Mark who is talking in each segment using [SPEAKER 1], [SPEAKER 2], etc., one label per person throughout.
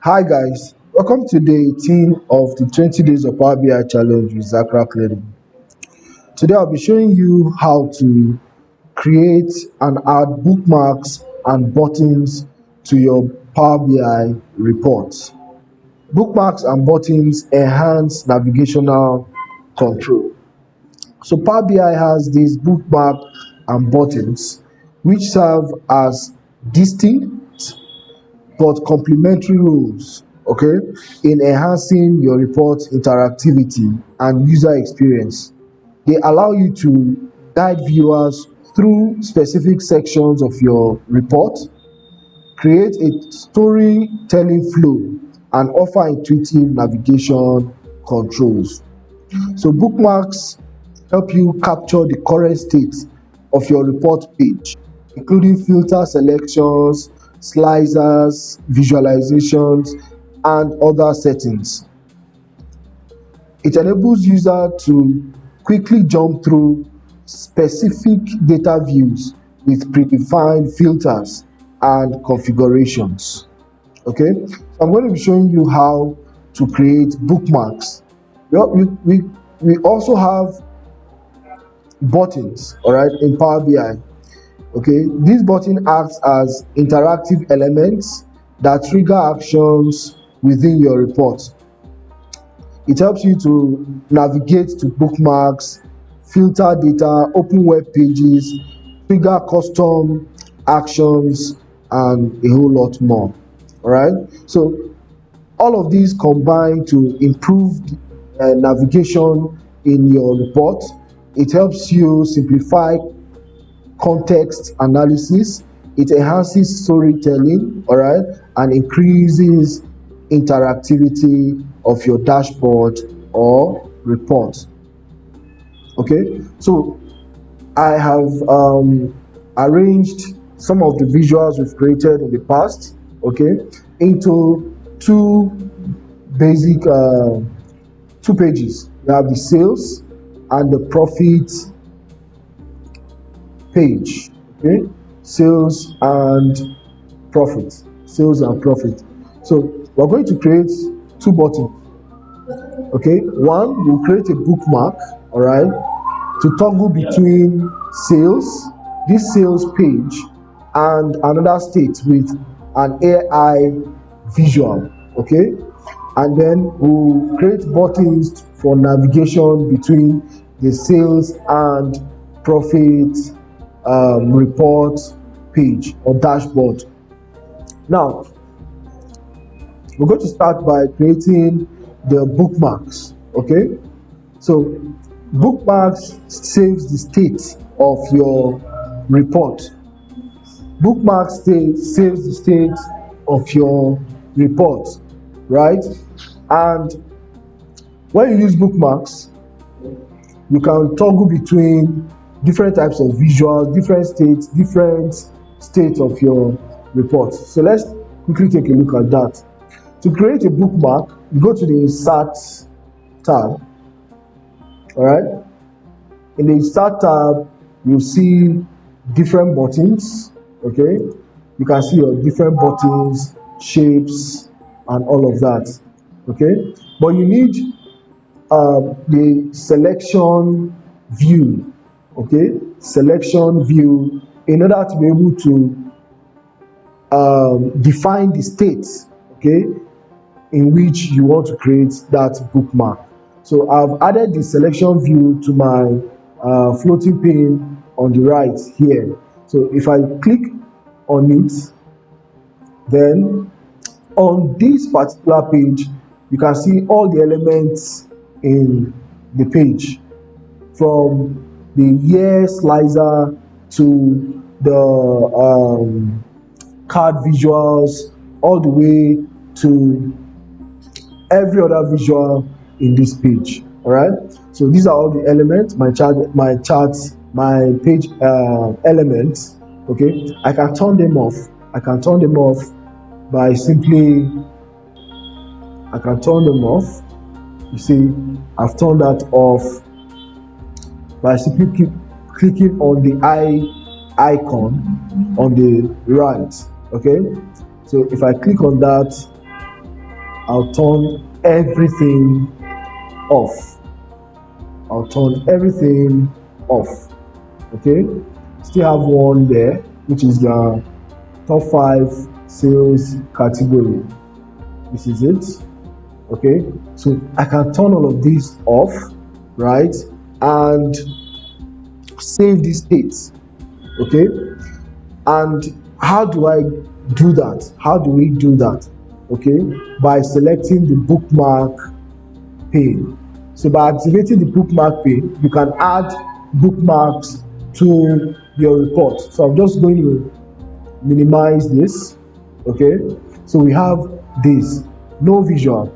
[SPEAKER 1] Hi guys, welcome to day 18 of the 20 days of Power BI challenge with Zakra Clearing. Today I'll be showing you how to create and add bookmarks and buttons to your Power BI reports. Bookmarks and buttons enhance navigational control. So Power BI has these bookmark and buttons which serve as distinct but complementary roles, okay, in enhancing your report's interactivity and user experience. They allow you to guide viewers through specific sections of your report, create a storytelling flow, and offer intuitive navigation controls. So bookmarks help you capture the current state of your report page, including filter selections, slicers, visualizations, and other settings. It enables users to quickly jump through specific data views with predefined filters and configurations. Okay, so I'm going to be showing you how to create bookmarks. We also have buttons, all right, in Power BI. Okay, this button acts as interactive elements that trigger actions within your report. It helps you to navigate to bookmarks, filter data, open web pages, trigger custom actions, and a whole lot more. All right, so all of these combine to improve navigation in your report. It helps you simplify context analysis, it enhances storytelling, all right, and increases interactivity of your dashboard or report. Okay, so I have arranged some of the visuals we've created in the past, okay, into two basic two pages. We have the sales and the profit page. Okay, sales and profit. So we're going to create two buttons. Okay, one, we'll create a bookmark, all right, to toggle between sales, this sales page, and another state with an AI visual. Okay, and then we'll create buttons for navigation between the sales and profit report page or dashboard. Now we're going to start by creating the bookmarks. Okay, so bookmarks saves the state of your report. Bookmarks saves the state of your report, right? And when you use bookmarks, you can toggle between different types of visuals, different states of your report. So let's quickly take a look at that. To create a bookmark, you go to the Insert tab. All right. In the Insert tab, you'll see different buttons. Okay. You can see your different buttons, shapes, and all of that. Okay. But you need the selection view. Okay, selection view, in order to be able to define the state, okay, in which you want to create that bookmark. So I've added the selection view to my floating pane on the right here. So if I click on it, then on this particular page you can see all the elements in the page, from the year slicer to the card visuals, all the way to every other visual in this page. All right, so these are all the elements, my page elements. Okay, I can turn them off. By simply, I can turn them off. You see, I've turned that off by simply clicking on the icon on the right. Okay, so if I click on that, I'll turn everything off. I'll turn everything off. Okay, still have one there, which is the top 5 sales category. This is it. Okay, so I can turn all of these off, right, and save these states. Okay, and how do I do that? How do we do that? Okay, by selecting the bookmark pane. So by activating the bookmark pane, you can add bookmarks to your report. So I'm just going to minimize this. Okay, so we have this, no visual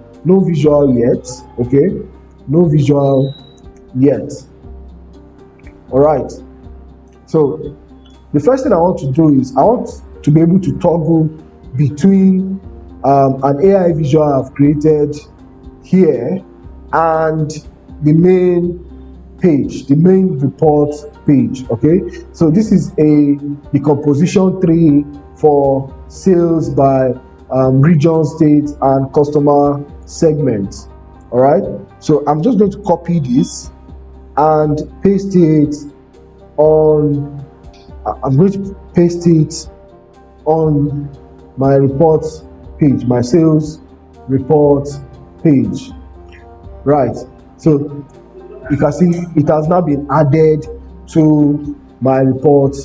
[SPEAKER 1] yet. Okay, no visual yet. All right, so the first thing I want to do is I want to be able to toggle between an AI visual I've created here and the main page, the main report page. Okay, so this is a decomposition tree for sales by region, state, and customer segments. All right, so I'm just going to copy this and paste it on. I'm going to paste it on my report page, my sales report page. Right, so you can see it has now been added to my report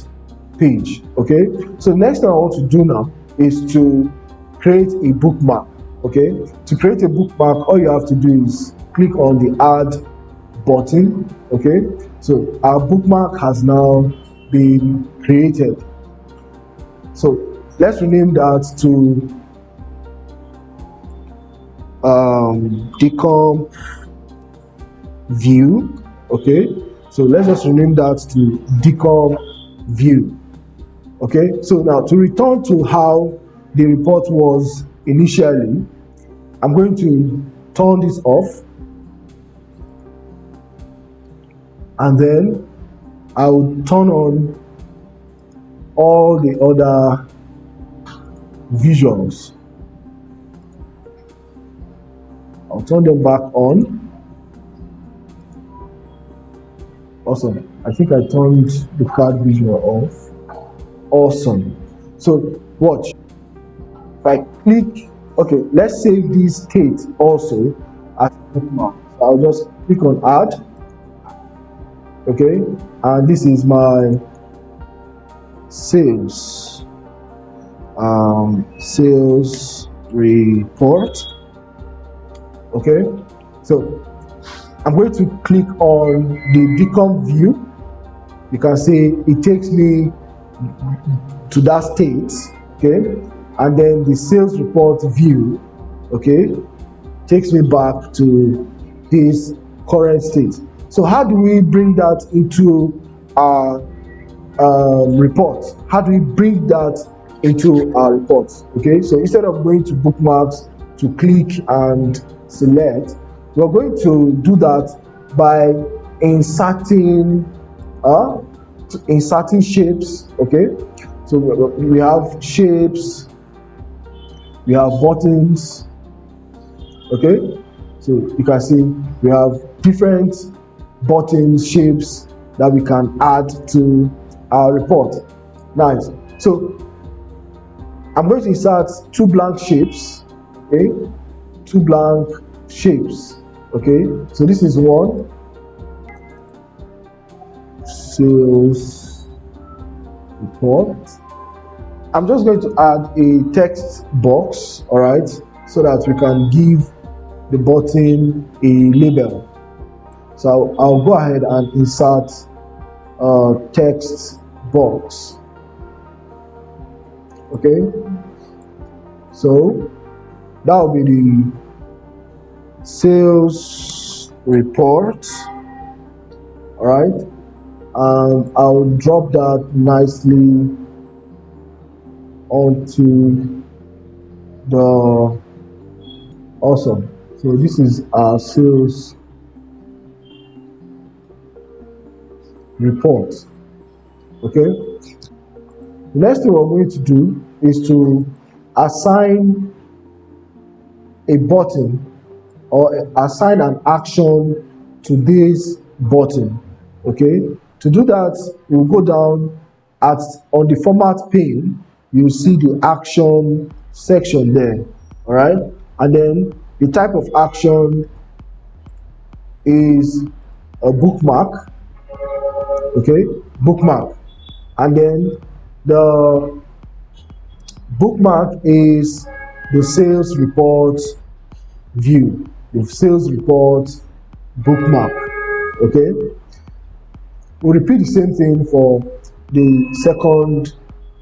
[SPEAKER 1] page. Okay, so next thing I want to do now is to create a bookmark. Okay, to create a bookmark, all you have to do is click on the add button. Okay, so our bookmark has now been created. So let's rename that to decom view. Okay, so let's just rename that to decom view. Okay, so now to return to how the report was initially, I'm going to turn this off, and then I will turn on all the other visuals. I'll turn them back on. Awesome. I think I turned the card visual off. Awesome. So watch. If I click, okay, let's save this state also as bookmark. So I'll just click on add. Okay, and this is my sales report. Okay, so I'm going to click on the decom view. You can see it takes me to that state. Okay, and then the sales report view, okay, takes me back to this current state. So how do we bring that into our report? How do we bring that into our report? Okay, so instead of going to bookmarks to click and select, we're going to do that by inserting shapes. Okay, so we have shapes, we have buttons. Okay, so you can see we have different buttons, shapes that we can add to our report. Nice. So I'm going to insert 2 blank shapes. Okay, 2 blank shapes. Okay, so this is one sales report. I'm just going to add a text box, all right, so that we can give the button a label. So I'll go ahead and insert a text box. Okay, so that will be the sales report. All right, and I'll drop that nicely onto the awesome. So this is our sales report. Okay, the next thing we're going to do is to assign a button or assign an action to this button. Okay, to do that, we'll go down on the format pane. You see the action section there. All right, and then the type of action is a bookmark. Okay, bookmark, and then the bookmark is the sales report view, the sales report bookmark. Okay, we'll repeat the same thing for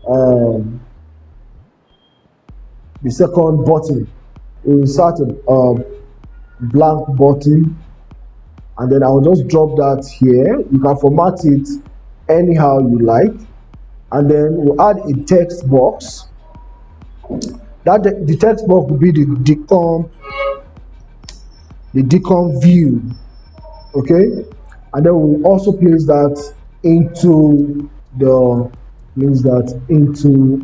[SPEAKER 1] um, the second button. We'll insert a blank button, and then I'll just drop that here. You can format it anyhow you like, and then we'll add a text box. The text box will be the decom view. Okay, and then we'll also place that into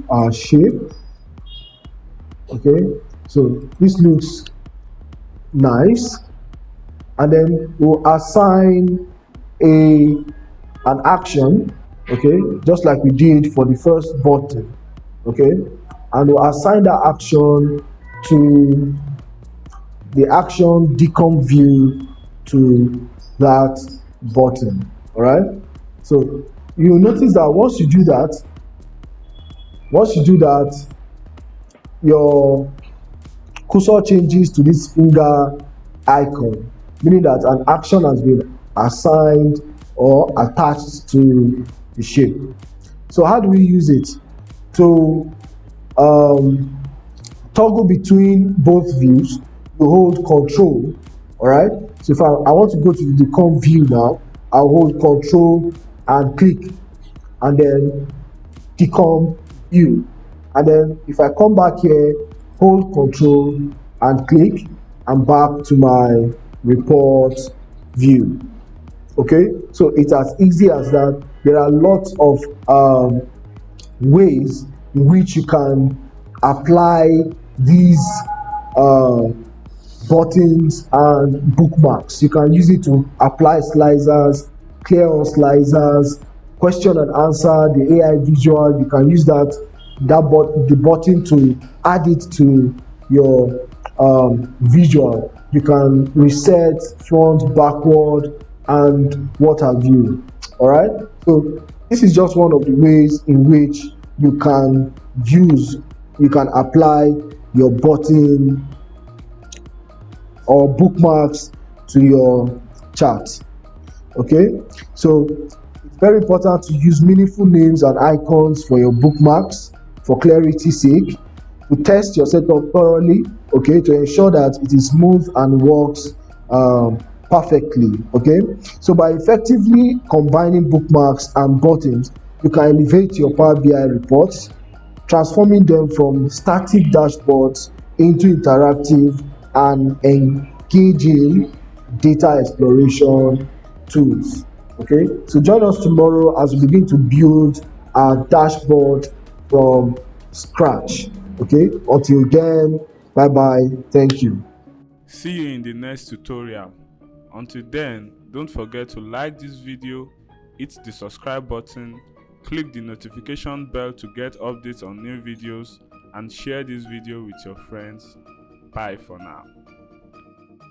[SPEAKER 1] our shape. Okay, so this looks nice, and then we'll assign an action. Okay, just like we did for the first button. Okay, and we'll assign that action to the action decom view to that button. All right, so you'll notice that once you do that, your cursor changes to this finger icon, meaning that an action has been assigned or attached to the shape. So how do we use it? To toggle between both views, you hold Control. All right, so if I want to go to the decom view now, I'll hold Control and click, and then decom view, and then if I come back here, hold Control and click, and back to my report view. Okay, so it's as easy as that. There are lots of ways in which you can apply these buttons and bookmarks. You can use it to apply slicers, clear on slicers, question and answer, the AI visual. You can use the button to add it to your visual. You can reset front, backward, and what have you. All right, so this is just one of the ways in which you can apply your button or bookmarks to your chart. Okay, so it's very important to use meaningful names and icons for your bookmarks for clarity's sake, to test your setup thoroughly, okay, to ensure that it is smooth and works perfectly. Okay, so by effectively combining bookmarks and buttons, you can elevate your Power BI reports, transforming them from static dashboards into interactive and engaging data exploration tools. Okay, so join us tomorrow as we begin to build our dashboard from scratch. Okay, until then, bye bye. Thank you.
[SPEAKER 2] See you in the next tutorial. Until then, don't forget to like this video, hit the subscribe button, click the notification bell to get updates on new videos, and share this video with your friends. Bye for now.